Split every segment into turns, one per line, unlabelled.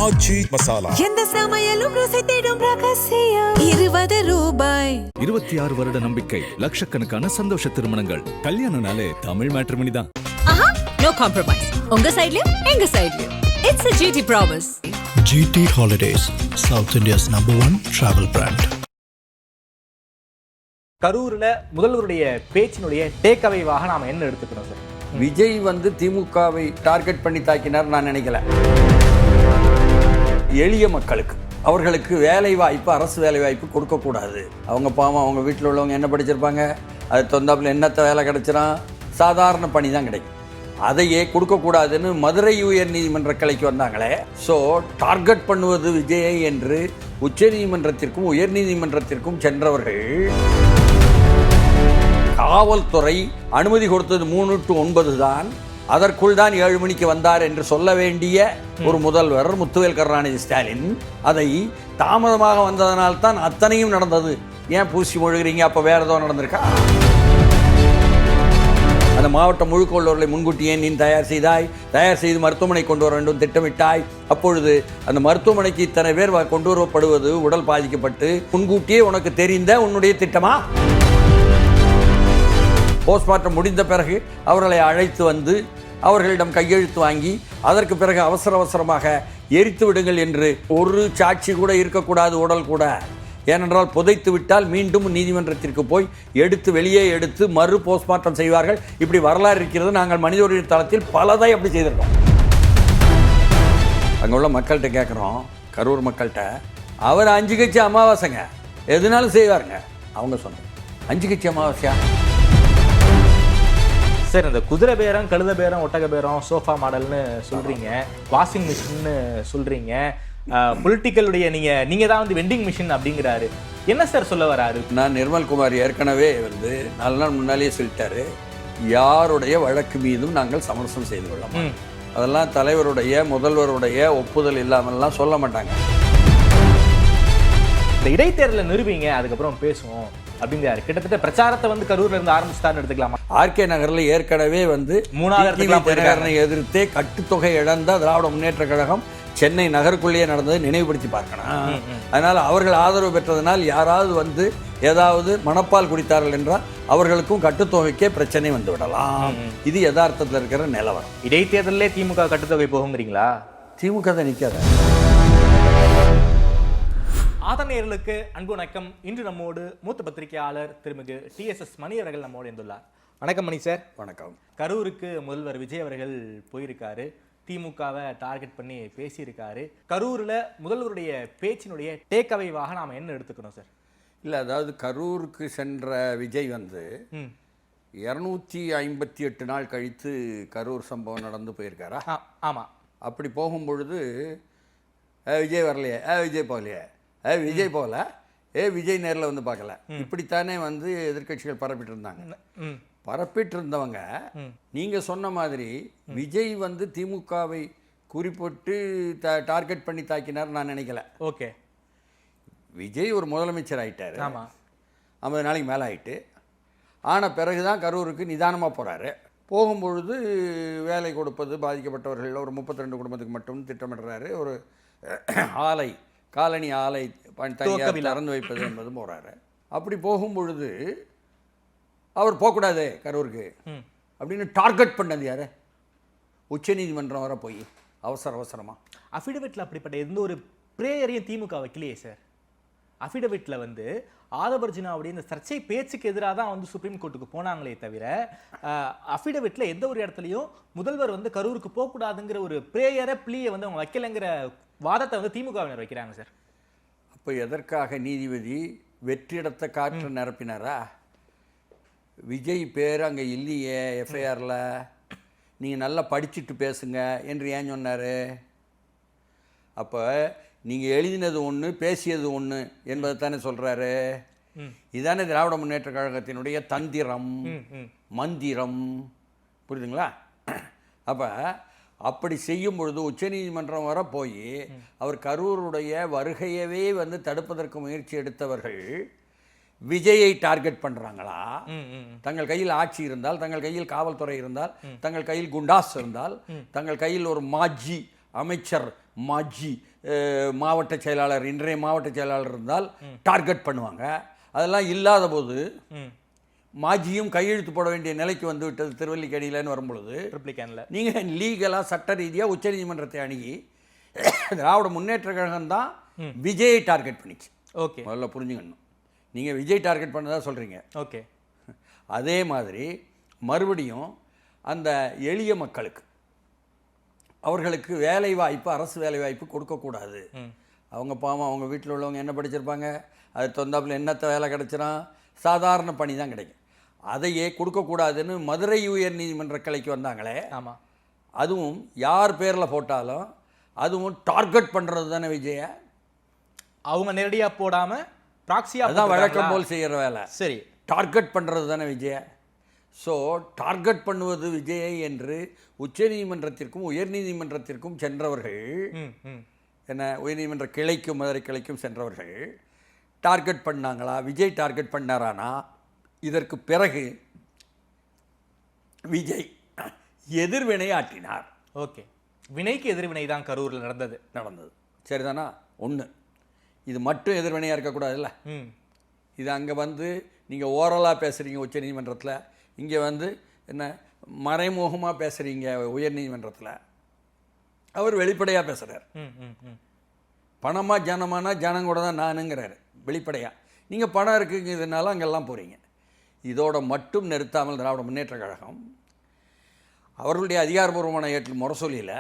ஆச்சி மசாலா
எந்த சமையலும் ருசி தேடும் ரகசியம் 20 ரூபாய்.
26 வருட நம்பிக்கை, லட்சக்கணக்கான சந்தோஷ திருமணங்கள். கல்யாணம்னாலே தமிழ் மேட்ரிமோனி தான்.
No compromise. உங்க சைடுலயும் எங்க சைடுலயும். It's a GT promise.
GT Holidays, South India's #1 travel brand.
கரூர்ல முதல்வருடைய பேச்சினுடைய டேக் அவேவாக நாம என்ன எடுத்துக்கணும் சார்?
விஜய் திமுகவை டார்கெட் பண்ணி தாக்கினார் நான் நினைக்கல. எளிய மக்களுக்கு அவர்களுக்கு வேலை வாய்ப்பு, அரசு வேலை வாய்ப்பு கொடுக்கக்கூடாது. அவங்க பாவம், அவங்க வீட்டில் உள்ளவங்க என்ன படிச்சிருப்பாங்க, அது தொந்தாப்பில் என்னத்த வேலை கிடைச்சிடும், சாதாரண பணி தான் கிடைக்கும். அதையே கொடுக்கக்கூடாதுன்னு மதுரை உயர் நீதிமன்ற கிளைக்கு வந்தாங்களே. ஸோ டார்கெட் பண்ணுவது விஜயை என்று உச்ச நீதிமன்றத்திற்கும் உயர் நீதிமன்றத்திற்கும் சென்றவர்கள் காவல்துறை அனுமதி கொடுத்தது 3 to 9 தான். அதற்குள் தான் 7 மணிக்கு வந்தார் என்று சொல்ல வேண்டிய ஒரு முதல்வர் முத்துவேல் கருணாநிதி ஸ்டாலின் அதை தாமதமாக வந்ததனால்தான் அத்தனையும் நடந்தது. ஏன் பூசி மொழுகிறீங்க? அப்போ வேற ஏதோ நடந்திருக்கா? அந்த மாவட்டம் முழுக்க உள்ளவர்களை முன்கூட்டியே நீ தயார் செய்து மருத்துவமனை கொண்டு வர வேண்டும் திட்டமிட்டாய். அப்பொழுது அந்த மருத்துவமனைக்கு இத்தனை பேர் கொண்டு வரப்படுவது உடல் பாதிக்கப்பட்டு முன்கூட்டியே உனக்கு தெரிந்த உன்னுடைய திட்டமா? போஸ்ட்மார்ட்டம் முடிந்த பிறகு அவர்களை அழைத்து வந்து அவர்களிடம் கையெழுத்து வாங்கி அதற்கு பிறகு அவசரமாக எரித்து விடுங்கள் என்று ஒரு சாட்சி கூட இருக்கக்கூடாது, உடல் கூட. ஏனென்றால் புதைத்து விட்டால் மீண்டும் நீதிமன்றத்திற்கு போய் வெளியே எடுத்து மறு போஸ்ட்மார்ட்டம் செய்வார்கள். இப்படி வரலாறு இருக்கிறது. நாங்கள் மனித உரிமை தளத்தில் பலதை அப்படி செய்திருக்கோம். அங்கே உள்ள மக்கள்கிட்ட கேட்குறோம், கரூர் மக்கள்கிட்ட, அவர் 5 கட்சி அமாவாசைங்க, எதுனாலும் செய்வாருங்க. அவங்க சொன்னாங்க 5 கட்சி அமாவாசையா?
சார், இந்த குதிரை பேரம், கழுத பேரம், ஒட்டக பேரம், சோஃபா மாடல்னு சொல்றீங்க, வாஷிங் மிஷின்னு சொல்றீங்க, பொலிட்டிக்கலுடைய நீங்க தான் வெண்டிங் மிஷின் அப்படிங்கிறாரு. என்ன சார் சொல்ல வராரு?
நான் நிர்மல்குமார் ஏற்கனவே 4 நாள் முன்னாலேயே சொல்லிட்டாரு, யாருடைய வழக்கு மீதும் நாங்கள் சமரசம் செய்து கொள்ளலாம். அதெல்லாம் தலைவருடைய முதல்வருடைய ஒப்புதல் இல்லாமல்லாம் சொல்ல மாட்டாங்க.
இந்த இடைத்தேர்தலை நிறுவீங்க, அதுக்கப்புறம் பேசுவோம் அப்படிங்கிறாரு. கிட்டத்தட்ட பிரச்சாரத்தை கரூர்ல இருந்து ஆரம்பிச்சுட்டாருன்னு எடுத்துக்கலாமா?
ஆர்கே நகர்ல ஏற்கனவே 3வது எதிர்த்தே கட்டுத்தொகை இழந்த திராவிட முன்னேற்ற கழகம் சென்னை நகருக்குள்ளேயே நடந்ததை நினைவுபடுத்தி பார்க்கணும். அதனால அவர்கள் ஆதரவு பெற்றதனால் யாராவது ஏதாவது மணப்பால் குடித்தார்கள் என்றால் அவர்களுக்கும் கட்டுத்தொகைக்கே பிரச்சனை வந்து விடலாம். இது யதார்த்தத்தில் இருக்கிற நிலவரம்.
இடைத்தேர்தலே திமுக கட்டுத்தொகை போகுங்கிறீங்களா?
திமுக தான் நிற்காத.
ஆதரநேயர்களுக்கு அன்பு வணக்கம். இன்று நம்மோடு மூத்த பத்திரிகையாளர் திருமிகு TSS மணி அவர்கள் நம்மோடு இருந்துள்ளார். வணக்கம் மணி சார்.
வணக்கம்.
கரூருக்கு முதல்வர் விஜய் அவர்கள் போயிருக்காரு, திமுகவை டார்கெட் பண்ணி பேசியிருக்காரு. கரூர்ல முதல்வருடைய பேச்சினுடைய டேக் அவேவாக நாம என்ன எடுத்துக்கணும் சார்?
இல்லை, அதாவது கரூருக்கு சென்ற விஜய் 258 நாள் கழித்து கரூர் சம்பவம் நடந்து போயிருக்காரா?
ஆமாம்.
அப்படி போகும்பொழுது விஜய் வரலையே, விஜய் போகலையே, விஜய் போகல, விஜய் நேரில் பார்க்கல, இப்படித்தானே எதிர்கட்சிகள் பரப்பிட்டு இருந்தாங்க. பரப்பிட்டு இருந்தவங்க நீங்க சொன்ன மாதிரி விஜய் திமுகவை குறிப்பிட்டு டார்கெட் பண்ணி தாக்கினார் நான் நினைக்கல.
ஓகே,
விஜய் ஒரு முதலமைச்சர் ஆயிட்டாரு, 50 நாளைக்கு மேலே ஆயிட்டு. ஆன பிறகுதான் கரூருக்கு நிதானமாக போகிறாரு. போகும்பொழுது வேலை கொடுப்பது பாதிக்கப்பட்டவர்கள் ஒரு 32 குடும்பத்துக்கு மட்டும் திட்டமிடுறாரு. ஒரு காலனி ஆலை தனியார் திறந்து வைப்பது என்பது போகிறாரு. அப்படி போகும்பொழுது அவர் போகக்கூடாது கரூருக்கு அப்படின்னு டார்கெட் பண்ணது யாரு? உச்ச நீதிமன்றம் வர போய் அவசரமாக
அஃபிடவிட்ல அப்படிப்பட்ட எந்த ஒரு பிரேயரையும் திமுக வைக்கலையே சார். அஃபிடவிட்ல ஆதவர்ஜுனாவுடைய இந்த சர்ச்சை பேச்சுக்கு எதிராக தான் சுப்ரீம் கோர்ட்டுக்கு போனாங்களே தவிர அஃபிடவிட்ல எந்த ஒரு இடத்துலையும் முதல்வர் கரூருக்கு போகக்கூடாதுங்கிற ஒரு பிரேயரை பிளீயை அவங்க வைக்கலைங்கிற வாதத்தை திமுகவினர் வைக்கிறாங்க சார்.
அப்போ எதற்காக நீதிபதி வெற்றிடத்தை காற்று நிரப்பினாரா? விஜய் பேர் அங்கே இல்லையே எஃப்ஐஆரில், நீங்கள் நல்லா படிச்சுட்டு பேசுங்க என்று ஏன் சொன்னார்? அப்போ நீங்கள் எழுதினது ஒன்று, பேசியது ஒன்று என்பதை தானே சொல்கிறாரு. இதானே திராவிட முன்னேற்ற கழகத்தினுடைய தந்திரம், மந்திரம், புரியுதுங்களா? அப்போ அப்படி செய்யும் பொழுது உச்சநீதிமன்றம் வர போய் அவர் கரூருடைய வருகையவே தடுப்பதற்கு முயற்சி எடுத்தவர்கள் விஜயை டார்கெட் பண்ணுறாங்களா? தங்கள் கையில் ஆட்சி இருந்தால், தங்கள் கையில் காவல்துறை இருந்தால், தங்கள் கையில் குண்டாஸ் இருந்தால், தங்கள் கையில் ஒரு மாஜி அமைச்சர் மாஜி மாவட்ட செயலாளர், இன்றைய மாவட்ட செயலாளர் இருந்தால் டார்கெட் பண்ணுவாங்க. அதெல்லாம் இல்லாத போது மாஜியும் கையெழுத்து போட வேண்டிய நிலைக்கு வந்து விட்டது திருவல்லிக்கேணியிலன்னு வரும்பொழுது நீங்கள் லீகலாக சட்ட ரீதியாக உச்சநீதிமன்றத்தை அணுகி திராவிட முன்னேற்ற கழகம் தான் விஜயை டார்கெட் பண்ணிச்சு.
ஓகே,
முதல்ல புரிஞ்சுக்கணும். நீங்கள் விஜய் டார்கெட் பண்ணதா சொல்கிறீங்க.
ஓகே,
அதே மாதிரி மறுபடியும் அந்த எளிய மக்களுக்கு அவர்களுக்கு வேலை வாய்ப்பு, அரசு வேலை வாய்ப்பு கொடுக்கக்கூடாது. அவங்க பாவம், அவங்க வீட்டில் உள்ளவங்க என்ன படிச்சிருப்பாங்க, அது தொந்தாப்பில் என்னத்த வேலை கிடைச்சிடும், சாதாரண பணி தான் கிடைக்கும். அதையே கொடுக்கக்கூடாதுன்னு மதுரை உயர் நீதிமன்ற கிளைக்கு வந்தாங்களே.
ஆமாம்,
அதுவும் யார் பேரில் போட்டாலும் அதுவும் டார்கெட் பண்ணுறது தானே விஜய.
அவங்க நேரடியாக போடாமல் ப்ராக்சியாக
அதான் வழக்கம் போல் செய்கிற வேலை.
சரி,
டார்கெட் பண்ணுறது தானே விஜய. ஸோ டார்கெட் பண்ணுவது விஜயை என்று உச்சநீதிமன்றத்திற்கும் உயர்நீதிமன்றத்திற்கும் சென்றவர்கள், என்ன உயர்நீதிமன்ற கிளைக்கும் மதுரை கிளைக்கும் சென்றவர்கள் டார்கெட் பண்ணாங்களா, விஜய் டார்கெட் பண்ணாரானா? இதற்கு பிறகு விஜய் எதிர்வினை ஆற்றினார்.
ஓகே, வினைக்கு எதிர்வினை தான் கரூரில் நடந்தது.
சரிதானா? ஒன்று, இது மட்டும் எதிர்வினையாக இருக்கக்கூடாதுல்ல. இது அங்கே வந்து நீங்கள் ஓரலாக பேசுகிறீங்க உச்சநீதிமன்றத்தில், இங்கே வந்து என்ன மறைமுகமாக பேசுகிறீங்க உயர்நீதிமன்றத்தில். அவர் வெளிப்படையாக பேசுகிறார். பணமாக ஜனமானா ஜனம் கூட தான் நானுங்கிறாரு வெளிப்படையாக. நீங்கள் பணம் இருக்குங்கிறதுனால அங்கெல்லாம் போகிறீங்க. இதோட மட்டும் நிறுத்தாமல் திராவிட முன்னேற்ற கழகம் அவர்களுடைய அதிகாரபூர்வமான முரசொலியில்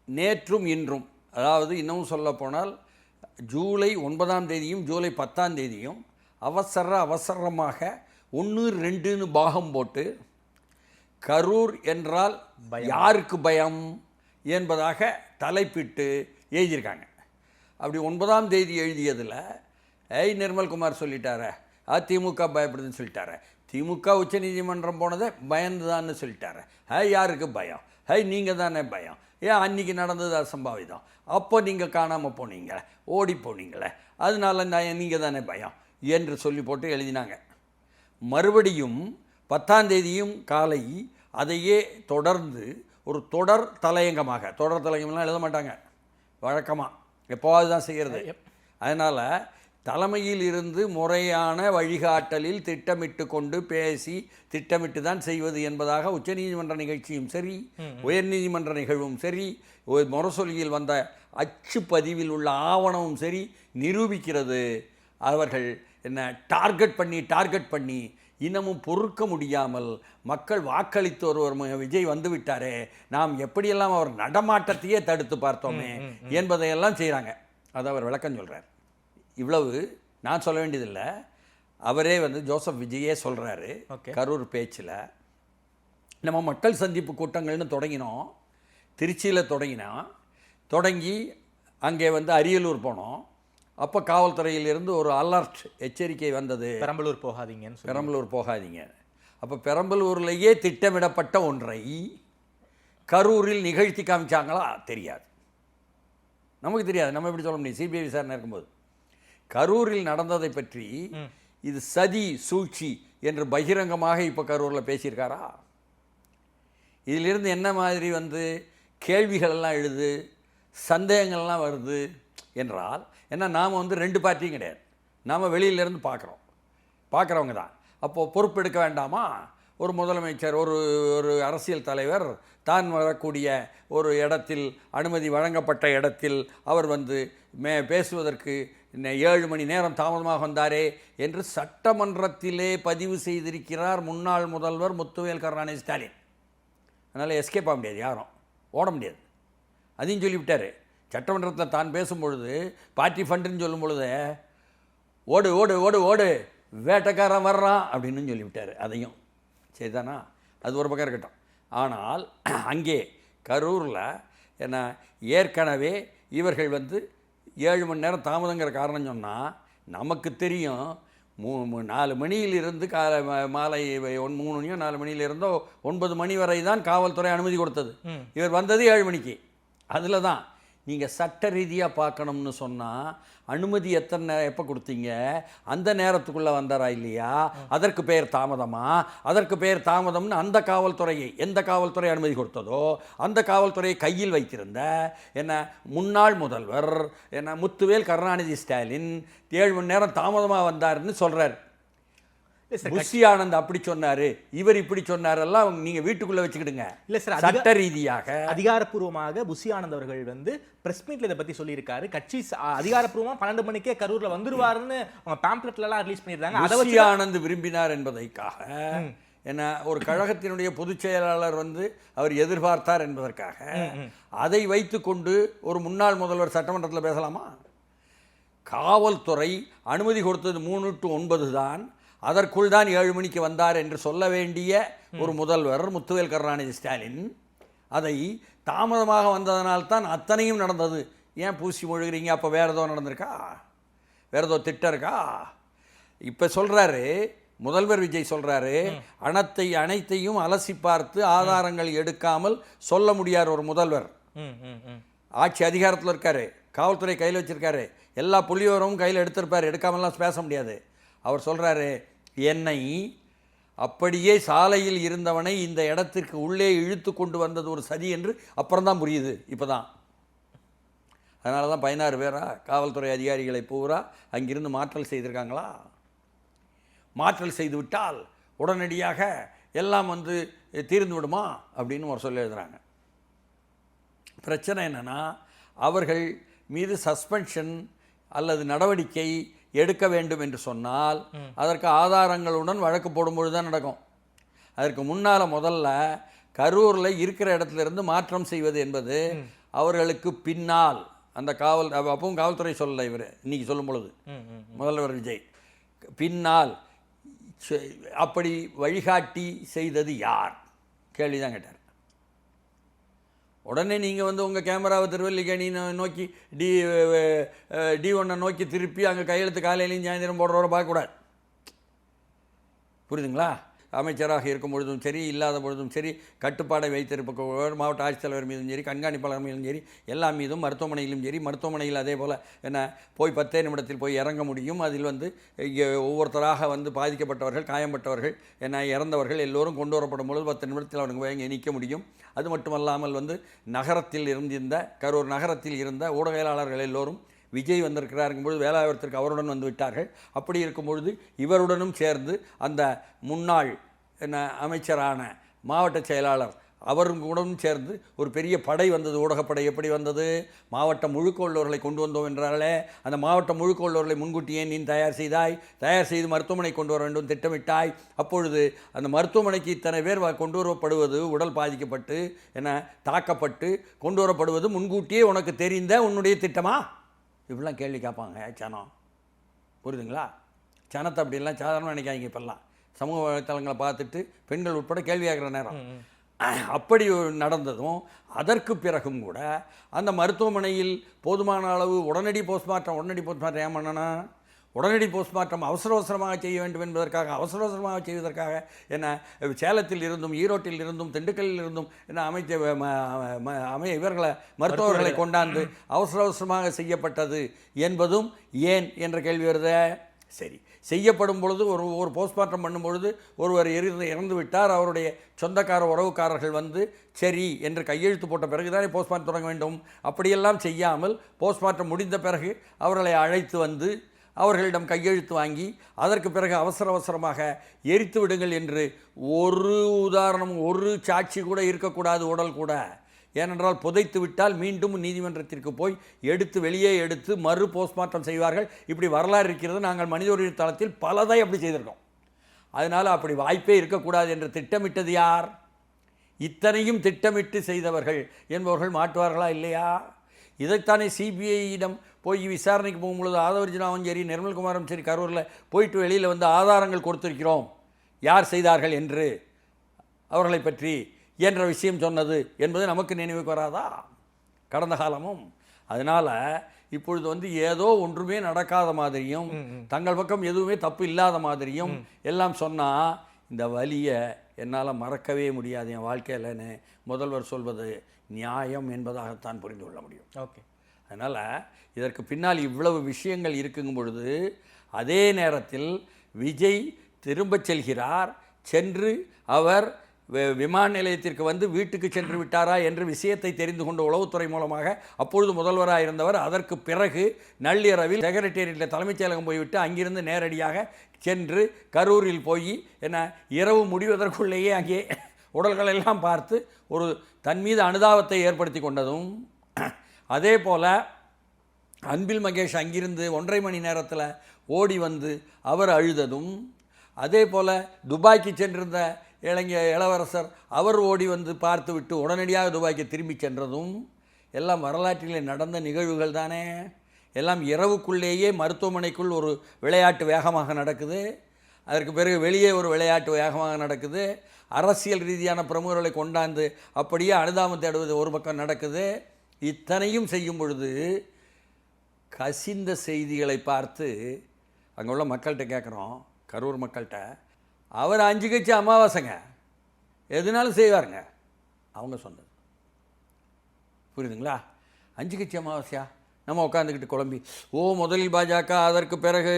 நேற்றும் இன்றும், அதாவது இன்னமும் சொல்லப்போனால் ஜூலை 9ஆம் தேதியும் ஜூலை 10ஆம் தேதியும் அவசரமாக 1-2ன்னு பாகம் போட்டு கரூர் என்றால் யாருக்கு பயம் என்பதாக தலைப்பிட்டு எழுதியிருக்காங்க. அப்படி 9ஆம் தேதி எழுதியதில் நிர்மல்குமார் சொல்லிட்டார, திமுக பயப்படுதுன்னு சொல்லிட்டார, திமுக உச்சநீதிமன்றம் போனதை பயந்துதான்னு சொல்லிட்டார, யாருக்கு பயம், நீங்கள் தானே பயம், ஏன் அன்றைக்கி நடந்தது அசம்பாவிதம், அப்போ நீங்கள் காணாமல் போனீங்களே, ஓடி போனீங்களே, அதனால நீங்கள் தானே பயம் என்று சொல்லி போட்டு எழுதினாங்க. மறுபடியும் 10ஆம் தேதியும் காலை அதையே தொடர்ந்து ஒரு தொடர் தலையங்கம்லாம் எழுத மாட்டாங்க வழக்கமாக, எப்போவாது தான் செய்கிறது. அதனால் தலைமையில் இருந்து முறையான வழிகாட்டலில் திட்டமிட்டு கொண்டு பேசி திட்டமிட்டு தான் செய்வது என்பதாக உச்சநீதிமன்ற நிகழ்ச்சியும் சரி, உயர்நீதிமன்ற நிகழ்வும் சரி, முரசொலியில் வந்த அச்சு பதிவில் உள்ள ஆவணமும் சரி நிரூபிக்கிறது. அவர்கள் என்ன டார்கெட் பண்ணி இன்னமும் பொறுக்க முடியாமல் மக்கள் வாக்களித்து ஒருவர் விஜய் வந்து விட்டாரே, நாம் எப்படியெல்லாம் அவர் நடமாட்டத்தையே தடுத்து பார்த்தோமே என்பதையெல்லாம் செய்கிறாங்க. அதை அவர் விளக்கம் சொல்கிறார். இவ்வளவு நான் சொல்ல வேண்டியதில்லை, அவரே வந்து ஜோசப் விஜயே சொல்கிறாரு கரூர் பேச்சில். நம்ம மக்கள் சந்திப்பு கூட்டங்கள்னு தொடங்கினோம், திருச்சியில் தொடங்கி அங்கே வந்து அரியலூர் போனோம். அப்போ காவல்துறையிலிருந்து ஒரு அலர்ட் எச்சரிக்கை வந்தது, பெரம்பலூர் போகாதீங்க. அப்போ பெரம்பலூர்லேயே திட்டமிடப்பட்ட ஒன்றை கரூரில் நிகழ்த்தி காமிச்சாங்களா தெரியாது, நமக்கு தெரியாது. நம்ம எப்படி சொல்ல முடியும்? சிபிஐ விசாரணை இருக்கும்போது கரூரில் நடந்ததை பற்றி இது சதி சூழ்ச்சி என்று பகிரங்கமாக இப்போ கரூரில் பேசியிருக்காரா? இதிலிருந்து என்ன மாதிரி வந்து கேள்விகளெல்லாம் எழுது, சந்தேகங்கள்லாம் வருது என்றால் ஏன்னா நாம் வந்து 2 பார்ட்டியும் கிடையாது, நாம் வெளியிலேருந்து பார்க்குறவங்க தான். அப்போது பொறுப்பெடுக்க வேண்டாமா? ஒரு முதலமைச்சர், ஒரு அரசியல் தலைவர் தான் வரக்கூடிய ஒரு இடத்தில், அனுமதி வழங்கப்பட்ட இடத்தில் அவர் வந்து பேசுவதற்கு 7 மணி நேரம் தாமதமாக வந்தாரே என்று சட்டமன்றத்திலே பதிவு செய்திருக்கிறார் முன்னாள் முதல்வர் முத்துவேல் கருணாநிதி ஸ்டாலின். அதனால் எஸ்கேப் ஆக முடியாது, யாரும் ஓட முடியாது. அதையும் சொல்லிவிட்டார். சட்டமன்றத்தில் தான் பேசும்பொழுது பார்ட்டி ஃபண்டுன்னு சொல்லும் பொழுது ஓடு ஓடு ஓடு ஓடு வேட்டைக்காரன் வர்றான் அப்படின்னு சொல்லிவிட்டார். அதையும் சரிதானா? அது ஒரு பக்கம் இருக்கட்டும். ஆனால் அங்கே கரூரில் என்ன ஏற்கனவே இவர்கள் வந்து 7 மணி நேரம் தாமதங்கிற காரணம் சொன்னால் நமக்கு தெரியும். 4 மணியிலிருந்து மாலை 3 மணியோ 4 மணியிலிருந்தோ 9 மணி வரை தான் காவல்துறை அனுமதி கொடுத்தது. இவர் வந்தது 7 மணிக்கு. அதில் தான் நீங்கள் சட்ட ரீதியாக பார்க்கணும்னு சொன்னால் அனுமதி எப்போ கொடுத்தீங்க, அந்த நேரத்துக்குள்ளே வந்தாரா இல்லையா, அதற்கு பெயர் தாமதமா? அதற்கு பெயர் தாமதம்னு அந்த காவல்துறையை, எந்த காவல்துறை அனுமதி கொடுத்ததோ அந்த காவல்துறையை கையில் வைத்திருந்த முன்னாள் முதல்வர் முத்துவேல் கருணாநிதி ஸ்டாலின் 7 மணி நேரம் தாமதமாக வந்தாருன்னு சொல்கிறார். புஷி ஆனந்த் அப்படி சொன்னாரு, இவர் இப்படி சொன்னாரெல்லாம் நீங்க வீட்டுக்குள்ள வச்சுக்கிடுங்க.
இல்ல சார்,
சட்ட ரீதியாக
அதிகாரப்பூர்வமாக புஷி ஆனந்த் அவர்கள் வந்து பிரஸ் மீட்ல இதை பத்தி சொல்லியிருக்காரு. கட்சி அதிகாரப்பூர்வமா 12 மணிக்கே கரூர்ல வந்துருவாருன்னு அவங்க பேம்ப்ளெட்ல எல்லாம் ரிலீஸ் பண்ணிருக்காங்க.
புஷி ஆனந்த் விரும்பினார் என்பதற்காக ஒரு கழகத்தினுடைய பொதுச் செயலாளர் வந்து அவர் எதிர்பார்த்தார் என்பதற்காக அதை வைத்துக்கொண்டு ஒரு முன்னாள் முதல்வர் சட்டமன்றத்தில் பேசலாமா? காவல்துறை அனுமதி கொடுத்தது 3 to 9 தான், அதற்குள் தான் 7 மணிக்கு வந்தார் என்று சொல்ல வேண்டிய ஒரு முதல்வர் முத்துவேல் கருணாநிதி ஸ்டாலின் அதை தாமதமாக வந்ததனால்தான் அத்தனையும் நடந்தது. ஏன் பூசி மொழிகிறீங்க? அப்போ வேறு ஏதோ நடந்திருக்கா? வேறு ஏதோ திட்டம் இருக்கா? இப்போ சொல்கிறாரு முதல்வர் விஜய் சொல்கிறாரு, அனைத்தையும் அலசி பார்த்து ஆதாரங்கள் எடுக்காமல் சொல்ல முடியார் ஒரு முதல்வர். ஆட்சி அதிகாரத்தில் இருக்காரு, காவல்துறை கையில் வச்சுருக்காரு, எல்லா புள்ளிவிவரமும் கையில் எடுத்திருப்பார், எடுக்காமலாம் பேச முடியாது. அவர் சொல்கிறாரு, என்னை அப்படியே சாலையில் இருந்தவனை இந்த இடத்திற்கு உள்ளே இழுத்து கொண்டு வந்தது ஒரு சதி என்று அப்புறம்தான் புரியுது. இப்போ தான் அதனால தான் 16 பேரா காவல்துறை அதிகாரிகளை பூரா அங்கிருந்து மாற்றல் செய்திருக்காங்களா? மாற்றல் செய்து விட்டால் உடனடியாக எல்லாம் வந்து தீர்ந்து விடுமா அப்படின்னு ஒரு சொல்லி எழுதுகிறாங்க. பிரச்சனை என்னென்னா, அவர்கள் மீது சஸ்பென்ஷன் அல்லது நடவடிக்கை எடுக்க வேண்டும் என்று சொன்னால் அதற்கு ஆதாரங்களுடன் வழக்கு போடும்பொழுது தான் நடக்கும். அதற்கு முன்னால் முதல்ல கரூரில் இருக்கிற இடத்துலேருந்து மாற்றம் செய்வது என்பது அவர்களுக்கு பின்னால் அந்த அப்பவும் காவல்துறை சொல்லலை, இவர் இன்னைக்கு சொல்லும் பொழுது முதல்வர் விஜய் பின்னால் அப்படி வழிகாட்டி செய்தது யார் கேள்வி தான் கேட்டார். உடனே நீங்கள் வந்து உங்கள் கேமராவை திருவல்லிக்கேணி நோக்கி D1 நோக்கி திருப்பி அங்கே கையெழுத்து காலையிலையும் சாயந்தரம் போடுறவரை பார்க்கக்கூடாது. புரியுதுங்களா? அமைச்சராக இருக்கும் பொழுதும் சரி, இல்லாத பொழுதும் சரி, கட்டுப்பாடை வைத்திருப்ப மாவட்ட ஆட்சித்தலைவர் மீதும் சரி, கண்காணிப்பாளர் மீதும் சரி, எல்லா மீதும், மருத்துவமனையிலும் சரி, மருத்துவமனையில் அதே போல் போய் 10 நிமிடத்தில் போய் இறங்க முடியும். அதில் வந்து ஒவ்வொருத்தராக வந்து பாதிக்கப்பட்டவர்கள், காயம்பட்டவர்கள், இறந்தவர்கள் எல்லோரும் கொண்டு வரப்படும் பொழுது 10 நிமிடத்தில் அவனுக்கு இங்கே நிற்க முடியும். அது மட்டுமல்லாமல் வந்து நகரத்தில் இருந்திருந்த கரூர் நகரத்தில் இருந்த ஊடகவியலாளர்கள் எல்லோரும் விஜய் வந்திருக்கிறாருங்கும்பொழுது வேலாயுதத்திற்கு அவருடன் வந்து விட்டார்கள். அப்படி இருக்கும் பொழுது இவருடனும் சேர்ந்து அந்த முன்னாள் அமைச்சரான மாவட்ட செயலாளர் அவரும் கூடவும் சேர்ந்து ஒரு பெரிய படை வந்தது. ஊடகப்படை எப்படி வந்தது? மாவட்டம் முழுக்க உள்ளவர்களை கொண்டு வந்தோம் என்றாலே அந்த மாவட்டம் முழுக்க உள்ளவர்களை முன்கூட்டியே நீ தயார் செய்து மருத்துவமனை கொண்டு வர வேண்டும் திட்டமிட்டாய். அப்பொழுது அந்த மருத்துவமனைக்கு இத்தனை பேர் கொண்டு வரப்படுவது, உடல் பாதிக்கப்பட்டு தாக்கப்பட்டு கொண்டு வரப்படுவது முன்கூட்டியே உனக்கு தெரிந்த உன்னுடைய திட்டமா? இப்படிலாம் கேள்வி கேட்பாங்க சனம். புரியுதுங்களா? சனத்தை அப்படிலாம் சாதாரணமாக நினைக்காங்க. இப்போல்லாம் சமூக வலைத்தளங்களை பார்த்துட்டு பெண்கள் உட்பட கேள்வி கேட்குற நேரம் அப்படி நடந்ததும் அதற்கு பிறகும் கூட அந்த மருத்துவமனையில் போதுமான அளவு உடனடி போஸ்ட்மார்ட்டம் ஏன் பண்ணனா? உடனடி போஸ்ட்மார்ட்டம் அவசரமாக செய்ய வேண்டும் என்பதற்காக, அவசரமாக செய்வதற்காக சேலத்தில் இருந்தும், ஈரோட்டில் இருந்தும், திண்டுக்கல்லில் இருந்தும் இவர்களை மருத்துவர்களை கொண்டாந்து அவசரமாக செய்யப்பட்டது என்பதும் ஏன் என்ற கேள்வி வருத. சரி, செய்யப்படும் பொழுது ஒரு போஸ்ட்மார்ட்டம் பண்ணும்பொழுது ஒருவர் இறந்து விட்டார், அவருடைய சொந்தக்கார உறவுக்காரர்கள் வந்து சரி என்று கையெழுத்து போட்ட பிறகுதானே போஸ்ட்மார்ட்டம் தொடங்க வேண்டும். அப்படியெல்லாம் செய்யாமல் போஸ்ட்மார்ட்டம் முடிந்த பிறகு அவர்களை அழைத்து வந்து அவர்களிடம் கையெழுத்து வாங்கி அதற்கு பிறகு அவசரமாக எரித்து விடுங்கள் என்று ஒரு சாட்சி கூட இருக்கக்கூடாது, உடல் கூட. ஏனென்றால் புதைத்து விட்டால் மீண்டும் நீதிமன்றத்திற்கு போய் வெளியே எடுத்து மறு போஸ்ட்மார்ட்டம் செய்வார்கள். இப்படி வரலாறு இருக்கிறது. நாங்கள் மனித உரிமை தளத்தில் பலதை அப்படி செய்திருக்கோம். அதனால் அப்படி வாய்ப்பே இருக்கக்கூடாது என்று திட்டமிட்டது யார்? இத்தனையும் திட்டமிட்டு செய்தவர்கள் என்பவர்கள் மாட்டுவார்களா இல்லையா? இதைத்தானே சிபிஐயிடம் போய் விசாரணைக்கு போகும்பொழுது ஆதவர்ஜினாவும் சரி, நிர்மல்குமாரும் சரி, கரூரில் போயிட்டு வெளியில் வந்து ஆதாரங்கள் கொடுத்திருக்கிறோம் யார் செய்தார்கள் என்று, அவர்களை பற்றி என்ற விஷயம் சொன்னது என்பது நமக்கு நினைவுக்கு வராதா கடந்த காலமும்? அதனால் இப்பொழுது வந்து ஏதோ ஒன்றுமே நடக்காத மாதிரியும் தங்கள் பக்கம் எதுவுமே தப்பு இல்லாத மாதிரியும் எல்லாம் சொன்னால் இந்த வலியை என்னால் மறக்கவே முடியாது என் வாழ்க்கையில்னு முதல்வர் சொல்வது நியாயம் என்பதாகத்தான் புரிந்து கொள்ள முடியும்.
ஓகே.
அதனால் இதற்கு பின்னால் இவ்வளவு விஷயங்கள் இருக்குங்கும் பொழுது அதே நேரத்தில் விஜய் திரும்பச் செல்கிறார், சென்று அவர் விமான நிலையத்திற்கு வந்து வீட்டுக்கு சென்று விட்டாரா என்ற விஷயத்தை தெரிந்து கொண்ட உளவுத்துறை மூலமாக அப்பொழுது முதல்வராக இருந்தவர் அதற்கு பிறகு நள்ளிரவில் செக்ரட்டேரியட்டில் தலைமைச் செயலகம் போய்விட்டு அங்கிருந்து நேரடியாக சென்று கரூரில் போய் இரவு முடிவதற்குள்ளேயே அங்கே உடல்கள் எல்லாம் பார்த்து ஒரு தன் மீது அனுதாபத்தை ஏற்படுத்தி கொண்டதும், அதே போல் அன்பில் மகேஷ் அங்கிருந்து 1.5 மணி நேரத்தில் ஓடி வந்து அவர் அழுததும், அதே போல் துபாய்க்கு சென்றிருந்த இளவரசர் அவர் ஓடி வந்து பார்த்து விட்டு உடனடியாக துபாய்க்கு திரும்பி சென்றதும் எல்லாம் வரலாற்றிலே நடந்த நிகழ்வுகள் தானே. எல்லாம் இரவுக்குள்ளேயே மருத்துவமனைக்குள் ஒரு விளையாட்டு வேகமாக நடக்குது, அதற்கு பிறகு வெளியே ஒரு விளையாட்டு வேகமாக நடக்குது, அரசியல் ரீதியான பிரமுகர்களை கொண்டாந்து அப்படியே அனுதாபம் தேடுவது ஒரு பக்கம் நடக்குது. இத்தனையும் செய்யும் பொழுது கசிந்த செய்திகளை பார்த்து அங்கே உள்ள மக்கள்கிட்ட கேட்குறோம், கரூர் மக்கள்கிட்ட, அவர் 5 கட்சி அமாவாசைங்க, எதுனாலும் செய்வாருங்க அவங்க சொன்னது. புரியுதுங்களா? 5 கட்சி அமாவாசையா? நம்ம உட்காந்துக்கிட்டு குழம்பி முதலில் பாஜக, அதற்கு பிறகு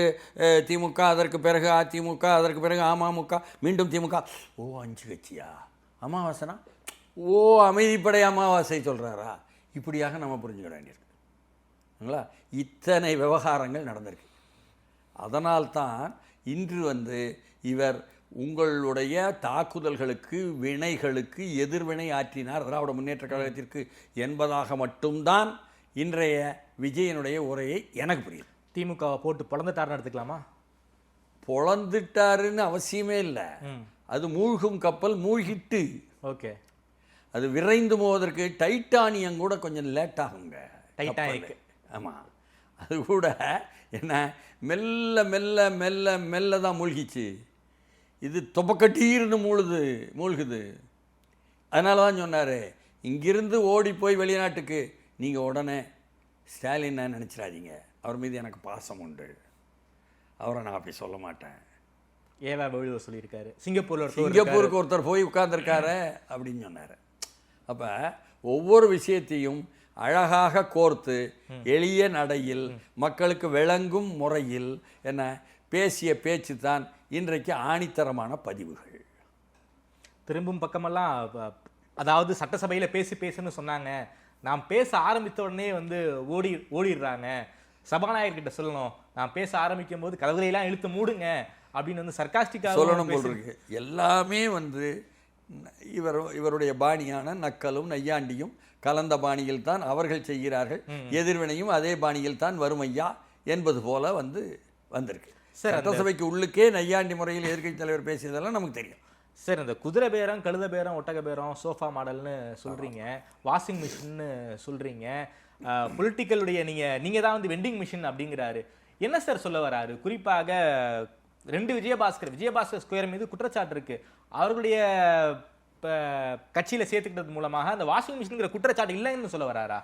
திமுக, அதற்கு பிறகு அதிமுக, அதற்கு பிறகு அமமுக, மீண்டும் திமுக. 5 கட்சியா? அமாவாசைனா அமைதிப்படை அமாவாசை சொல்கிறாரா? இப்படியாக நம்ம புரிஞ்சுக்க வேண்டியிருக்குங்களா? இத்தனை விவகாரங்கள் நடந்திருக்கு. அதனால்தான் இன்று இவர் உங்களுடைய தாக்குதல்களுக்கு, வினைகளுக்கு எதிர்வினை ஆற்றினார் திராவிட முன்னேற்ற கழகத்திற்கு என்பதாக மட்டும்தான் இன்றைய விஜயனுடைய உரையை எனக்கு புரியுது.
திமுகவை போட்டு பொழந்துட்டாருன்னு எடுத்துக்கலாமா?
பொழந்துட்டாருன்னு அவசியமே இல்லை. அது மூழ்கும் கப்பல் மூழ்கிட்டு,
ஓகே,
அது விரைந்து போவதற்கு டைட்டானியம் கூட கொஞ்சம் லேட் ஆகுங்க.
டைட்டானிக்,
ஆமாம், அது கூட என்ன மெல்ல மெல்ல மெல்ல மெல்ல தான் மூழ்கிச்சு. இது தொப்பக்கட்டீர்னு மூழ்குது. அதனால தான் சொன்னார், இங்கிருந்து ஓடி போய் வெளிநாட்டுக்கு நீங்கள் உடனே ஸ்டாலின் நினச்சிடாதீங்க, அவர் மீது எனக்கு பாசம் உண்டு, அவரை நான் அப்படி சொல்ல மாட்டேன்.
ஏவா வழிவர் சொல்லியிருக்காரு,
சிங்கப்பூருக்கு ஒருத்தர் போய் உட்கார்ந்துருக்காரு அப்படின்னு சொன்னார். அப்போ ஒவ்வொரு விஷயத்தையும் அழகாக கோர்த்து எளிய நடையில் மக்களுக்கு விளங்கும் முறையில் பேசிய பேச்சு தான் இன்றைக்கு ஆணித்தரமான பதிவுகள்.
திரும்பும் பக்கமெல்லாம் அதாவது சட்டசபையில் பேசுன்னு சொன்னாங்க, நான் பேச ஆரம்பித்த உடனே ஓடிடுறாங்க, சபாநாயகர்கிட்ட சொல்லணும், நான் பேச ஆரம்பிக்கும் போது கதவுலையெல்லாம் இழுத்து மூடுங்க அப்படின்னு சர்காஸ்டிக்காக
சொல்லணும் போல் இருக்கு. எல்லாமே இவருடைய பாணியான நக்கலும் நையாண்டியும் கலந்த பாணியில் தான் அவர்கள் செய்கிறார்கள். எதிர்வினையும் அதே பாணியில் தான் வரும் ஐயா என்பது போல வந்திருக்கு. சட்டசபைக்கு உள்ளுக்கே நையாண்டி முறையில் எதிர்க்கட்சி தலைவர் பேசியதெல்லாம் நமக்கு தெரியும்.
சார், இந்த குதிரை பேரம், கழுத பேரம், ஒட்டக பேரம், சோஃபா மாடல்னு சொல்றீங்க, வாஷிங் மிஷின்னு சொல்றீங்க, பொலிட்டிக்கலுடைய நீங்க தான் வெண்டிங் மிஷின் அப்படிங்கிறாரு. என்ன சார் சொல்ல வராரு? குறிப்பாக 2 விஜயபாஸ்கர் ஸ்கொயர் மீது குற்றச்சாட்டு இருக்கு. அவர்களுடைய கட்சியில சேர்த்துக்கிட்டது மூலமாக அந்த வாஷிங் மிஷின்ங்கிற குற்றச்சாட்டு இல்லைன்னு சொல்ல வராரா?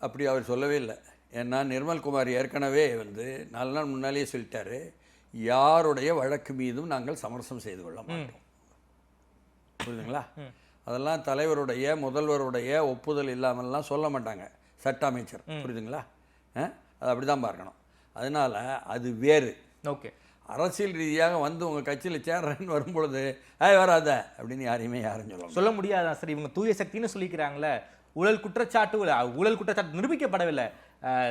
அப்படி அவர் சொல்லவே இல்லை. ஏன்னா நிர்மல்குமார் ஏற்கனவே 4 நாள் முன்னாலேயே சொல்லிட்டாரு, யாருடைய வழக்கு மீதும் நாங்கள் சமரசம் செய்து கொள்ள மாட்டோம். புரியுதுங்களா? அதெல்லாம் தலைவருடைய முதல்வருடைய ஒப்புதல் இல்லாமல்லாம் சொல்ல மாட்டாங்க சட்ட அமைச்சர். புரியுதுங்களா? அது அப்படி தான் பார்க்கணும். அதனால் அது வேறு.
ஓகே,
அரசியல் ரீதியாக உங்கள் கட்சியில் சேர்றேன்னு வரும்பொழுது வராத அப்படின்னு யாரும்
சொல்ல முடியாதான் சார்? இவங்க தூய சக்தின்னு சொல்லிக்கிறாங்களே, ஊழல் குற்றச்சாட்டு நிரூபிக்கப்படவில்லை,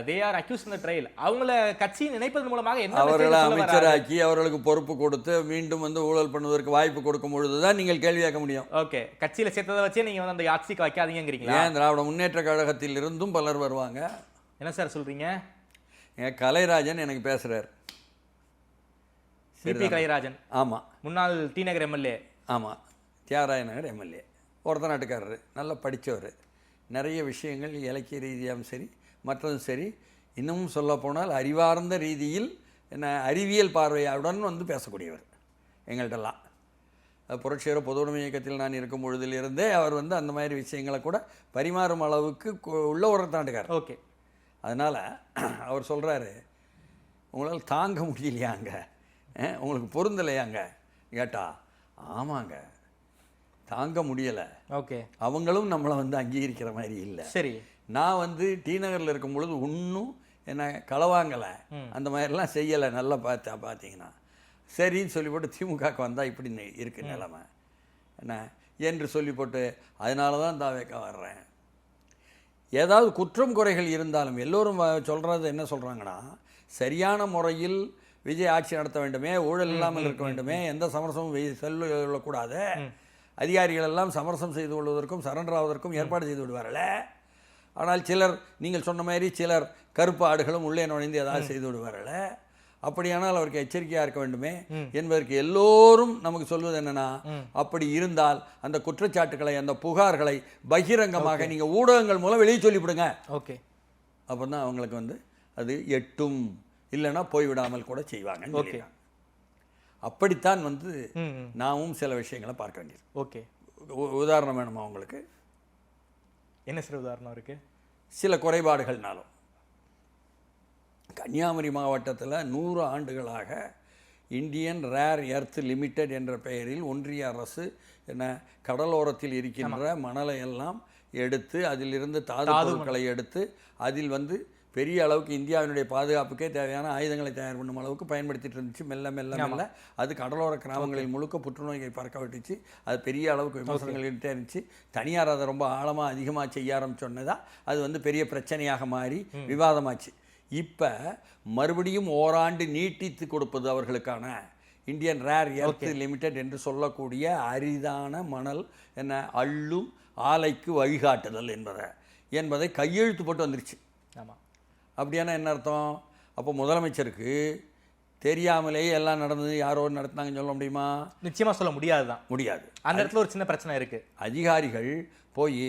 they are accused in the trial. அவங்கள கட்சி நினைப்பதன் மூலமாக என்ன
அவர்களை அமைச்சராக்கி அவர்களுக்கு பொறுப்பு கொடுத்து மீண்டும் ஊழல் பண்ணுவதற்கு வாய்ப்பு கொடுக்கும் பொழுதுதான் நீங்கள் கேள்வி கேட்க முடியும்.
ஓகே, கட்சியில சேர்த்ததை வச்சே நீங்க அந்த யாட்சிக்கு வைக்காதீங்கிறீங்களா?
ஏன் திராவிட முன்னேற்ற கழகத்தில் இருந்தும் பலர் வருவாங்க.
என்ன சார் சொல்றீங்க?
கலைராஜன் எனக்கு பேசுறாரு.
சிபி கலைராஜன்,
ஆமாம்,
முன்னாள் டி நகர் எம்எல்ஏ.
ஆமாம், தியாகராய நகர் எம்எல்ஏ, ஒருத்த நாட்டுக்காரர், நல்லா படித்தவர், நிறைய விஷயங்கள் இலக்கிய ரீதியாகவும் சரி மற்றதும் சரி, இன்னமும் சொல்லப்போனால் அறிவார்ந்த ரீதியில் அறிவியல் பார்வையுடன் பேசக்கூடியவர் எங்கள்கிட்டலாம். புரட்சிகர பொது உடைமை இயக்கத்தில் நான் இருக்கும் பொழுதிலிருந்தே அவர் அந்த மாதிரி விஷயங்களை கூட பரிமாறும் அளவுக்கு உள்ள ஒரு நாட்டுக்காரர்.
ஓகே,
அதனால் அவர் சொல்கிறாரு, உங்களால் தாங்க முடியலையாங்க, உங்களுக்கு பொருந்தலையாங்க கேட்டா, ஆமாங்க தாங்க முடியலை.
ஓகே,
அவங்களும் நம்மளை அங்கீகரிக்கிற மாதிரி இல்லை.
சரி,
நான் வந்து டி நகரில் இருக்கும் பொழுது இன்னும் என்ன களவாங்கலை, அந்த மாதிரிலாம் செய்யலை. நல்லா பார்த்தீங்கன்னா சரின்னு சொல்லி போட்டு திமுகவுக்கு வந்தால் இப்படி இருக்கு நிலைமை என்ன என்று சொல்லி போட்டு அதனால தான் தாவேக்கா வர்றேன். ஏதாவது குற்றம் குறைகள் இருந்தாலும் எல்லோரும் சொல்கிறது என்ன சொல்கிறாங்கன்னா, சரியான முறையில் விஜய் ஆட்சி நடத்த வேண்டுமே, ஊழல் இல்லாமல் இருக்க வேண்டுமே, எந்த சமரசமும் சொல்லக்கூடாது, அதிகாரிகள் எல்லாம் சமரசம் செய்து கொள்வதற்கும் சரண்டர் ஆவதற்கும் ஏற்பாடு செய்து விடுவார்கள. ஆனால் சிலர் நீங்கள் சொன்ன மாதிரி சிலர் கருப்பு ஆடுகளும் உள்ளே நுழைந்து ஏதாவது செய்து விடுவார்கள. அப்படியானால் அவருக்கு எச்சரிக்கையாக இருக்க வேண்டுமே என்பதற்கு எல்லோரும் நமக்கு சொல்வது என்னன்னா, அப்படி இருந்தால் அந்த குற்றச்சாட்டுகளை அந்த புகார்களை பகிரங்கமாக நீங்கள் ஊடகங்கள் மூலம் வெளியே சொல்லிவிடுங்க.
ஓகே,
அப்போ தான் அவங்களுக்கு வந்து அது எட்டும், இல்லைன்னா போய்விடாமல் கூட செய்வாங்க. அப்படித்தான் வந்து நாமும் சில விஷயங்களை பார்க்க வேண்டியது.
ஓகே,
உதாரணம் வேணுமா உங்களுக்கு?
என்ன சில உதாரணம் இருக்கு?
சில குறைபாடுகள்னாலும் கன்னியாகுமரி மாவட்டத்தில் 100 ஆண்டுகளாக இந்தியன் ரேர் எர்த் லிமிடெட் என்ற பெயரில் ஒன்றிய அரசு என்ன கடலோரத்தில் இருக்கின்ற மணலை எல்லாம் எடுத்து அதிலிருந்து தாது பொருட்களை எடுத்து அதில் வந்து பெரிய அளவுக்கு இந்தியாவினுடைய பாதுகாப்புக்கே தேவையான ஆயுதங்களை தயார் பண்ணும் அளவுக்கு பயன்படுத்திட்டு இருந்துச்சு. மெல்ல மெல்ல மெல்ல அது கடலோர கிராமங்களில் முழுக்க புற்றுநோயை பறக்க விட்டுச்சு. அது பெரிய அளவுக்கு விமர்சனங்கள் கிட்டே இருந்துச்சு. தனியார் அதை ரொம்ப ஆழமாக அதிகமாக செய்ய ஆரம்பிச்சோன்னதா அது வந்து பெரிய பிரச்சனையாக மாறி விவாதமாச்சு. இப்போ மறுபடியும் ஓராண்டு நீட்டித்து கொடுப்பது அவர்களுக்கான இந்தியன் ரேர் எர்த் லிமிடெட் என்று சொல்லக்கூடிய அரிதான மணல் என்ன அள்ளும் ஆலைக்கு வழிகாட்டுதல் என்பதை கையெழுத்து போட்டு வந்துருச்சு.
ஆமாம்.
அப்படியான என்ன அர்த்தம்? அப்போ முதலமைச்சருக்கு தெரியாமலேயே எல்லாம் நடந்தது யாரோ நடத்தினாங்கன்னு சொல்ல முடியுமா?
நிச்சயமாக சொல்ல முடியாது தான்.
முடியாது.
அந்த இடத்துல ஒரு சின்ன பிரச்சனை இருக்குது. அதிகாரிகள்
போய்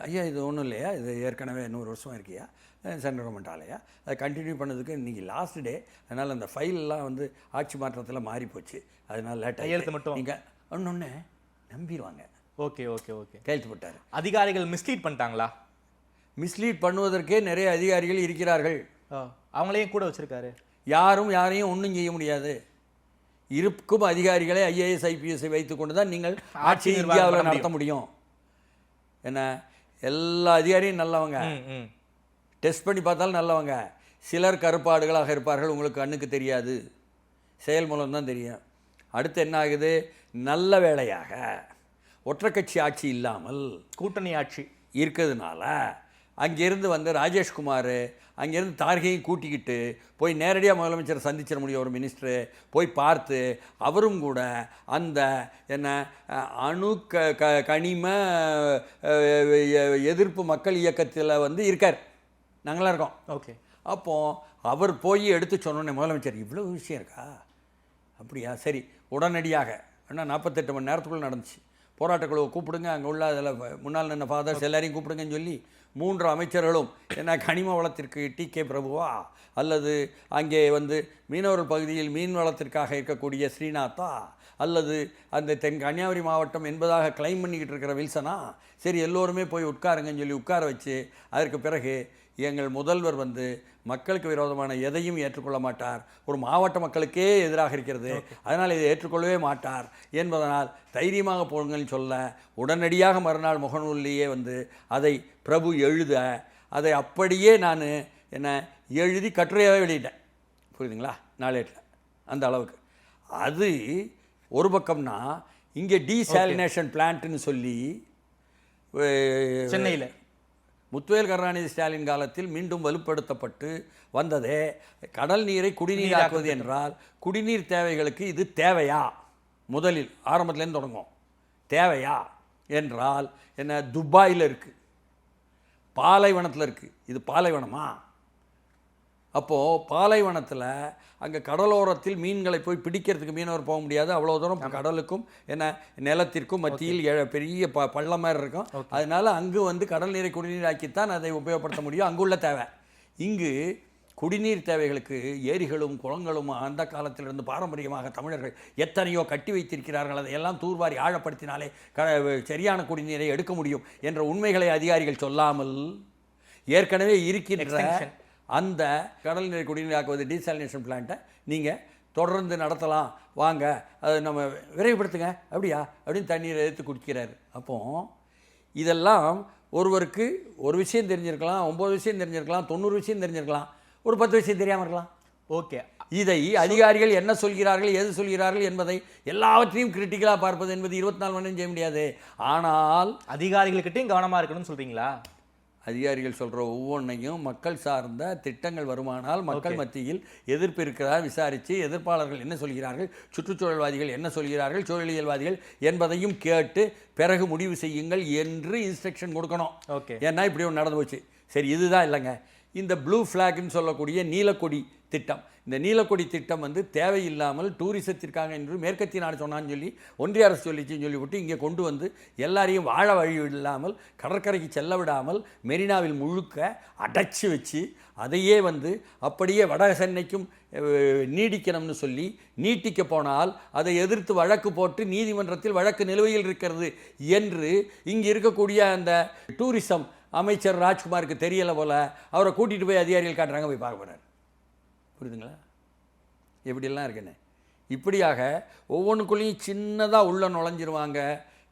ஐயா இது ஒன்றும் இல்லையா, இது ஏற்கனவே 100 வருஷமாக இருக்கியா, சென்ட்ரல் கவர்மெண்ட் ஆலையா, அதை கண்டினியூ பண்ணதுக்கு இன்றைக்கி லாஸ்ட் டே, அதனால் அந்த ஃபைல்லாம் வந்து ஆட்சி மாற்றத்தில் மாறி போச்சு, அதனால் லேட்டாக
மட்டும்
நீங்கள் ஒன்று நம்பிடுவாங்க.
ஓகே ஓகே ஓகே
கையெழுத்து போட்டார்.
அதிகாரிகள் மிஸ்லீட் பண்ணிட்டாங்களா?
மிஸ்லீட் பண்ணுவதற்கே நிறைய அதிகாரிகள் இருக்கிறார்கள்.
அவங்களையும் கூட வச்சுருக்காரு. யாரையும்
ஒன்றும் செய்ய முடியாது. இருக்கும் அதிகாரிகளை ஐஏஎஸ் ஐபிஎஸ்ஐ வைத்துக்கொண்டு தான் நீங்கள் ஆட்சி இந்தியாவில் நடத்த முடியும். என்ன எல்லா அதிகாரியும் நல்லவங்க, டெஸ்ட் பண்ணி பார்த்தாலும் நல்லவங்க, சிலர் கருப்பாடுகளாக இருப்பார்கள், உங்களுக்கு கண்ணுக்கு தெரியாது, செயல் மூலம் தான் தெரியும். அடுத்து என்ன ஆகுது? நல்ல வேளையாக ஒற்றை கட்சி ஆட்சி இல்லாமல்
கூட்டணி ஆட்சி
இருக்கிறதுனால அங்கேருந்து வந்து ராஜேஷ்குமார் அங்கேருந்து தார்கையும் கூட்டிக்கிட்டு போய் நேரடியாக முதலமைச்சரை சந்திச்சிட முடியும். ஒரு மினிஸ்டரு போய் பார்த்து அவரும் கூட அந்த என்ன அணு கனிம எதிர்ப்பு மக்கள் இயக்கத்தில் வந்து இருக்கார், நாங்களாம் இருக்கோம்.
ஓகே.
அப்போது அவர் போய் எடுத்து சொன்னோன்னே முதலமைச்சர் இவ்வளோ விஷயம் இருக்கா, அப்படியா, சரி உடனடியாக ஏன்னா 48 மணி நேரத்துக்குள்ளே நடந்துச்சு. போராட்டக்குழுவை கூப்பிடுங்க, அங்கே உள்ள அதில் முன்னாள் நின்ன ஃபாதர்ஸ் எல்லாரையும் கூப்பிடுங்கன்னு சொல்லி 3 அமைச்சர்களும் என்ன கனிம வளத்திற்கு TK பிரபுவா அல்லது அங்கே வந்து மீனவர்கள் பகுதியில் மீன் வளத்திற்காக இருக்கக்கூடிய ஸ்ரீநாத்தா அல்லது அந்த தென் கன்னியாகுமரி மாவட்டம் என்பதாக கிளைம் பண்ணிக்கிட்டு இருக்கிற வில்சனா, சரி எல்லோருமே போய் உட்காருங்கன்னு சொல்லி உட்கார வச்சு அதற்கு பிறகு எங்கள் முதல்வர் வந்து மக்களுக்கு விரோதமான எதையும் ஏற்றுக்கொள்ள மாட்டார், ஒரு மாவட்ட மக்களுக்கே எதிராக இருக்கிறது, அதனால் இதை ஏற்றுக்கொள்ளவே மாட்டார் என்பதனால் தைரியமாக போங்கன்னு சொல்ல உடனடியாக மறுநாள் முகநூலிலேயே வந்து அதை பிரபு எழுத அதை அப்படியே நான் என்ன எழுதி கட்டுரையாகவே வெளியிட்டேன். புரியுதுங்களா? நாளேட்டில் அந்த அளவுக்கு. அது ஒரு பக்கம்னா இங்கே டீசாலினேஷன் பிளான்ட்னு சொல்லி
சென்னையில்
முத்துவேல் கருணாநிதி ஸ்டாலின் காலத்தில் மீண்டும் வலுப்படுத்தப்பட்டு வந்ததே. கடல் நீரை குடிநீராக்குவது என்றால் குடிநீர் தேவைகளுக்கு இது தேவையா? முதலில் ஆரம்பத்துலேருந்து தொடங்கும். தேவையா என்றால் என்ன? துபாயில் இருக்குது, பாலைவனத்தில் இருக்குது, இது பாலைவனமா? அப்போது பாலைவனத்தில் அங்கே கடலோரத்தில் மீன்களை போய் பிடிக்கிறதுக்கு மீனவர் போக முடியாது, அவ்வளோ தூரம் கடலுக்கும் என்ன நிலத்திற்கும் மத்தியில் பெரிய பள்ளம் மாதிரி இருக்கும். அதனால் அங்கு வந்து கடல் நீரை குடிநீராக்கித்தான் அதை உபயோகப்படுத்த முடியும், அங்குள்ள தேவை. இங்கு குடிநீர் தேவைகளுக்கு ஏரிகளும் குளங்களும் அந்த காலத்திலிருந்து பாரம்பரியமாக தமிழர்கள் எத்தனையோ கட்டி வைத்திருக்கிறார்கள், அதையெல்லாம் தூர்வாரி ஆழப்படுத்தினாலே சரியான குடிநீரை எடுக்க முடியும் என்ற உண்மைகளை அதிகாரிகள் சொல்லாமல் ஏற்கனவே இருக்கின்ற அந்த கடல் நீரை குடிநீராக்குவது டீசாலினேஷன் பிளான்ட்டை நீங்கள் தொடர்ந்து நடத்தலாம் வாங்க, அதை நம்ம விரைவுபடுத்துங்க, அப்படியா அப்படின்னு தண்ணீரை எடுத்து குடிக்கிறார். அப்போது இதெல்லாம் ஒருவருக்கு ஒரு விஷயம் தெரிஞ்சிருக்கலாம், 9 விஷயம் தெரிஞ்சிருக்கலாம், 90 விஷயம் தெரிஞ்சிருக்கலாம், ஒரு 10 விஷயம் தெரியாமல் இருக்கலாம்.
ஓகே,
இதை அதிகாரிகள் என்ன சொல்கிறார்கள், எது சொல்கிறார்கள் என்பதை எல்லாவற்றையும் கிரிட்டிக்கலாக பார்ப்பது என்பது 24 மணி நேரம் செய்ய முடியாது. ஆனால்
அதிகாரிகள்கிட்டையும் கவனமா இருக்கணும்னு சொல்றீங்களா?
அதிகாரிகள் சொல்கிற ஒவ்வொன்றையும் மக்கள் சார்ந்த திட்டங்கள் வருமானால் மக்கள் மத்தியில் எதிர்ப்பு இருக்கிறதா விசாரித்து எதிர்ப்பாளர்கள் என்ன சொல்கிறார்கள், சுற்றுச்சூழல்வாதிகள் என்ன சொல்கிறார்கள், சூழலியல்வாதிகள் என்பதையும் கேட்டு பிறகு முடிவு செய்யுங்கள் என்று இன்ஸ்ட்ரக்ஷன் கொடுக்கணும்.
ஓகே,
ஏன்னா இப்படி ஒன்று நடந்து போச்சு. சரி, இதுதான் இல்லைங்க. இந்த ப்ளூ ஃப்ளாக்னு சொல்லக்கூடிய நீலக்கொடி திட்டம், இந்த நீலக்கொடி திட்டம் வந்து தேவையில்லாமல் டூரிசத்திற்காக என்று மேற்கத்திய நாடு சொன்னான்னு சொல்லி ஒன்றிய அரசு சொல்லிச்சுன்னு சொல்லிவிட்டு இங்கே கொண்டு வந்து எல்லாரையும் வாழ வழி இல்லாமல் கடற்கரைக்கு செல்ல விடாமல் மெரினாவில் முழுக்க அடைச்சி வச்சு அதையே வந்து அப்படியே வட சென்னைக்கும் நீடிக்கணும்னு சொல்லி நீட்டிக்க போனால் அதை எதிர்த்து வழக்கு போட்டு நீதிமன்றத்தில் வழக்கு நிலுவையில் இருக்கிறது என்று இங்கே இருக்கக்கூடிய அந்த டூரிசம் அமைச்சர் ராஜ்குமாருக்கு தெரியலை போல அவரை கூட்டிகிட்டு போய் அதிகாரிகள் காட்டுறாங்க, போய் பார்க்க போகிறார். புரியுதுங்களா? எப்படியெல்லாம் இருக்குன்னு. இப்படியாக ஒவ்வொன்றுக்குள்ளேயும் சின்னதாக உள்ள நுழைஞ்சிருவாங்க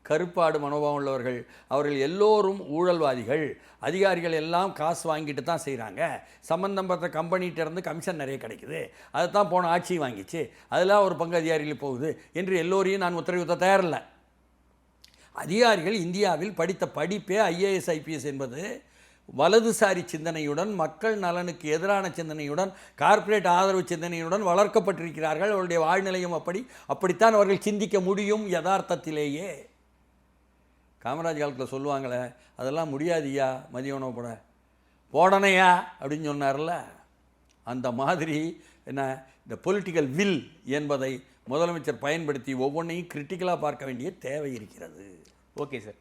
கருப்பாடு மனோபாவம் உள்ளவர்கள். அவர்கள் எல்லோரும் ஊழல்வாதிகள். அதிகாரிகள் எல்லாம் காசு வாங்கிட்டு தான் செய்கிறாங்க. சம்பந்தப்பட்ட கம்பெனிகிட்டேருந்து கமிஷன் நிறைய கிடைக்குது, அதை தான் போன ஆட்சி வாங்கிச்சு, அதெல்லாம் ஒரு பங்கு அதிகாரிகள் போகுது என்று எல்லோரையும் நான் உத்தரவித்த தயாரில்லை. அதிகாரிகள் இந்தியாவில் படித்த படிப்பே IAS IPS என்பது வலதுசாரி சிந்தனையுடன், மக்கள் நலனுக்கு எதிரான சிந்தனையுடன், கார்ப்பரேட் ஆதரவு சிந்தனையுடன் வளர்க்கப்பட்டிருக்கிறார்கள். அவருடைய வாழ்நிலையும் அப்படித்தான் அவர்கள் சிந்திக்க முடியும் யதார்த்தத்திலேயே. காமராஜ் காலத்தில் சொல்லுவாங்களே, அதெல்லாம் முடியாதியா மதிய உணவு போடணையா அப்படின்னு சொன்னார்ல, அந்த மாதிரி என்ன இந்த பொலிட்டிக்கல் வில் என்பதை முதலமைச்சர் பயன்படுத்தி ஒவ்வொன்றையும் கிரிட்டிக்கலாக பார்க்க வேண்டிய தேவை இருக்கிறது.
ஓகே சார்,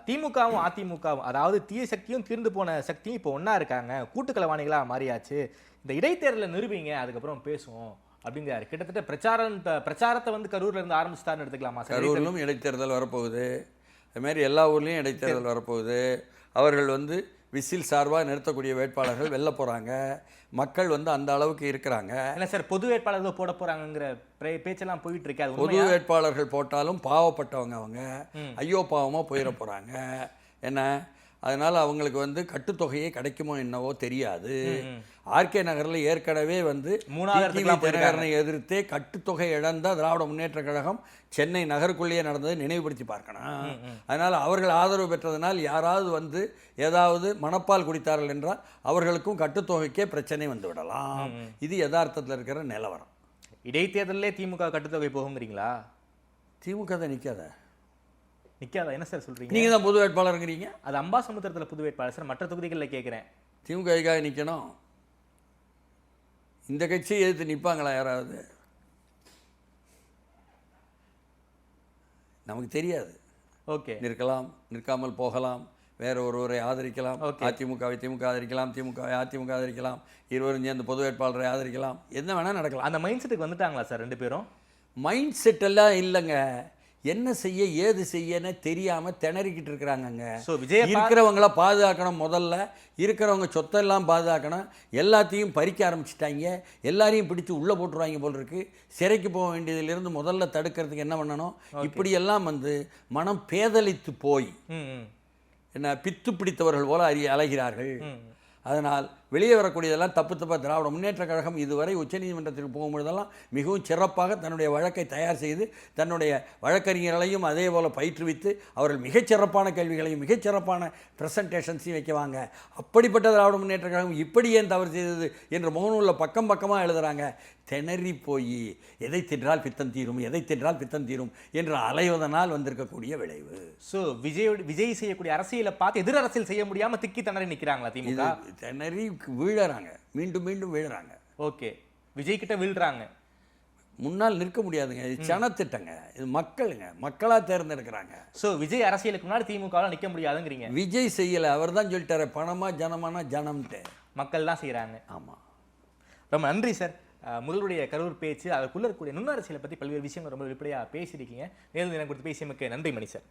திமுகவும் அதிமுகவும், அதாவது தீய சக்தியும் தீர்ந்து போன சக்தியும் இப்போ ஒன்றா இருக்காங்க, கூட்டுக்கலவாணிகளாக மாறியாச்சு. இந்த இடைத்தேர்தலை நிரூபிங்க, அதுக்கப்புறம் பேசுவோம் அப்படிங்கிறாரு. கிட்டத்தட்ட பிரச்சாரத்தை வந்து கரூர்ல இருந்து ஆரம்பிச்சுட்டாருன்னு எடுத்துக்கலாமா சார்?
கரூரிலும் இடைத்தேர்தல் வரப்போகுது, அதுமாரி எல்லா ஊர்லேயும் இடைத்தேர்தல் வரப்போகுது. அவர்கள் வந்து விசில் சார்பாக நிறுத்தக்கூடிய வேட்பாளர்கள் வெளில போகிறாங்க. மக்கள் வந்து அந்த அளவுக்கு இருக்கிறாங்க.
என்ன சார், பொது வேட்பாளர்கள் போட போகிறாங்கிற பேச்செல்லாம் போயிட்டு இருக்காது.
பொது வேட்பாளர்கள் போட்டாலும் பாவப்பட்டவங்க அவங்க, ஐயோ பாவமாக போயிட போகிறாங்க. என்ன, அதனால் அவங்களுக்கு வந்து கட்டுத்தொகையே கிடைக்குமோ என்னவோ தெரியாது. ஆர்கே நகரில் ஏற்கனவே வந்து தினகரனை எதிர்த்தே கட்டுத்தொகை இழந்த திராவிட முன்னேற்ற கழகம் சென்னை நகருக்குள்ளேயே நடந்ததை நினைவுபடுத்தி பார்க்கணும். அதனால் அவர்கள் ஆதரவு பெற்றதனால் யாராவது வந்து ஏதாவது மணப்பால் குடித்தார்கள் என்றால் அவர்களுக்கும் கட்டுத்தொகைக்கே பிரச்சனை வந்து விடலாம். இது யதார்த்தத்தில் இருக்கிற நிலவரம்.
இடைத்தேர்தலே திமுக கட்டுத்தொகை போகுங்கிறீங்களா?
திமுக தான் நிற்காத.
என்ன சார் சொல்றீங்க?
நீங்க தான் பொது வேட்பாளருங்கிறீங்க.
அது அம்பாசமுத்திரத்தில் புது வேட்பாளர் சார், மற்ற தொகுதிகளில் கேட்குறேன்.
திமுகவுக்காக நிற்கணும். இந்த கட்சியை எதிர்த்து நிற்பாங்களா யாராவது? நமக்கு தெரியாது.
ஓகே,
நிற்கலாம், நிற்காமல் போகலாம், வேற ஒருவரை ஆதரிக்கலாம். அதிமுகவை திமுக ஆதரிக்கலாம், திமுகவை அதிமுக ஆதரிக்கலாம், இருவரும் சேர்ந்து பொது வேட்பாளரை ஆதரிக்கலாம், என்ன வேணால் நடக்கலாம்.
அந்த மைண்ட் செட்டுக்கு வந்துட்டாங்களா சார் ரெண்டு பேரும்?
மைண்ட் செட் எல்லாம் இல்லைங்க. என்ன செய்ய ஏது செய்யன்னு தெரியாம திணறிக்கிட்டு இருக்கிறாங்க. இருக்கிறவங்கள பாதுகாக்கணும், முதல்ல இருக்கிறவங்க சொத்தெல்லாம் பாதுகாக்கணும். எல்லாத்தையும் பறிக்க ஆரம்பிச்சிட்டாங்க, எல்லாரையும் பிடிச்சு உள்ள போட்டுருவாங்க போல் இருக்கு. சிறைக்கு போக வேண்டியதிலிருந்து முதல்ல தடுக்கிறதுக்கு என்ன பண்ணணும்? இப்படியெல்லாம் வந்து மனம் பேதலித்து போய் என்ன பித்து பிடித்தவர்கள் போல அலைகிறார்கள். அதனால் வெளியே வரக்கூடியதெல்லாம் தப்பாக திராவிட முன்னேற்ற கழகம் இதுவரை உச்சநீதிமன்றத்திற்கு போகும்பொழுதெல்லாம் மிகவும் சிறப்பாக தன்னுடைய வழக்கை தயார் செய்து தன்னுடைய வழக்கறிஞர்களையும் அதே போல் பயிற்றுவித்து அவர்கள் மிகச்சிறப்பான கேள்விகளையும் மிகச்சிறப்பான ப்ரெசன்டேஷன்ஸையும் வைக்குவாங்க. அப்படிப்பட்ட திராவிட முன்னேற்ற கழகம் இப்படி ஏன் தவறு செய்தது என்று முகநூலில் பக்கமாக எழுதுகிறாங்க. திணறி போய் எதை தின்றால் பித்தம் தீரும், எதை தின்றால் பித்தம் தீரும் என்று அலைவதனால் வந்திருக்கக்கூடிய விளைவு.
ஸோ விஜய் செய்யக்கூடிய அரசியலை பார்த்து எதிர் அரசியல் செய்ய முடியாமல் திக்கி திணறி நிற்கிறாங்களா திமுக?
திணறி வீழறாங்க, மீண்டும் மீண்டும் வீழறாங்க.
ஓகே, விஜய் கிட்ட வீழ்றாங்க.
முன்னால் நிற்க முடியாதுங்க. இது சனத்திட்டங்க, இது மக்களுங்க, மக்களாக தேர்ந்தெடுக்கிறாங்க.
ஸோ விஜய் அரசியலுக்கு முன்னாடி திமுகவில் நிற்க முடியாதுங்கிறீங்க?
விஜய் செய்யலை, அவர் தான் சொல்லிட்டாரு பணமா ஜனமானா ஜனம்ட்டு.
மக்கள் தான் செய்கிறாங்க.
ஆமாம்,
ரொம்ப நன்றி சார். முதலுடைய கரூர் பேச்சு, அதற்குள்ள இருக்கக்கூடிய நுண்ணரசியலை பற்றி பல்வேறு விஷயங்கள் ரொம்ப வெளிப்படையாக பேசியிருக்கீங்க. நேரில் எனக்கு கொடுத்து பேசியமைக்கு நன்றி மணி சார்.